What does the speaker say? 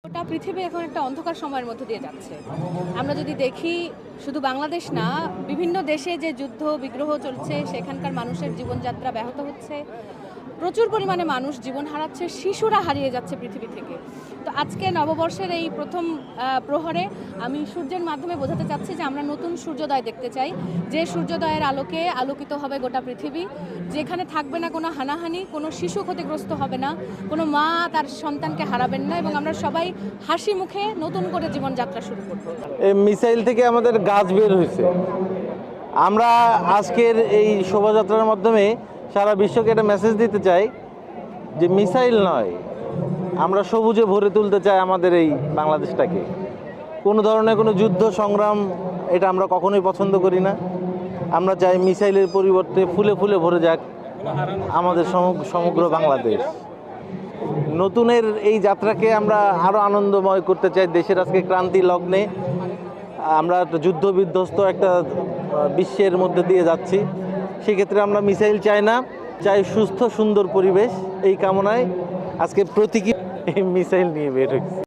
গোটা পৃথিবী এখন একটা অন্ধকার সময়ের মধ্যে দিয়ে যাচ্ছে। আমরা যদি দেখি, শুধু বাংলাদেশ না, বিভিন্ন দেশে যে যুদ্ধ বিগ্রহ চলছে, সেখানকার মানুষের জীবনযাত্রা ব্যাহত হচ্ছে, প্রচুর পরিমাণে মানুষ জীবন হারাচ্ছে, শিশুরা হারিয়ে যাচ্ছে পৃথিবী থেকে। তো আজকে নববর্ষের এই প্রথম প্রহরে আমি সূর্যের মাধ্যমে বোঝাতে চাচ্ছি যে আমরা নতুন সূর্যোদয় দেখতে চাই, যে সূর্যোদয়ের আলোকে আলোকিত হবে গোটা পৃথিবী, যেখানে থাকবে না কোনো হানাহানি, কোনো শিশু ক্ষতিগ্রস্ত হবে না, কোনো মা তার সন্তানকে হারাবেন না, এবং আমরা সবাই হাসি মুখে নতুন করে জীবনযাত্রা শুরু করব। এই মিসাইল থেকে আমাদের গাছ বের হয়েছে। আমরা আজকের এই শোভাযাত্রার মাধ্যমে সারা বিশ্বকে একটা মেসেজ দিতে চাই যে মিসাইল নয়, আমরা সবুজে ভরে তুলতে চাই আমাদের এই বাংলাদেশটাকে। কোনো ধরনের কোনো যুদ্ধ সংগ্রাম এটা আমরা কখনোই পছন্দ করি না। আমরা চাই মিসাইলের পরিবর্তে ফুলে ফুলে ভরে যাক আমাদের সমগ্র বাংলাদেশ। নতুনের এই যাত্রাকে আমরা আরও আনন্দময় করতে চাই। দেশের আজকে ক্রান্তি লগ্নে আমরা যুদ্ধ বিধ্বস্ত একটা বিশ্বের মধ্যে দিয়ে যাচ্ছি। সেক্ষেত্রে আমরা মিসাইল চাই না, চাই সুস্থ সুন্দর পরিবেশ। এই কামনায় আজকে প্রতীকী এই মিসাইল নিয়ে বের হয়েছি।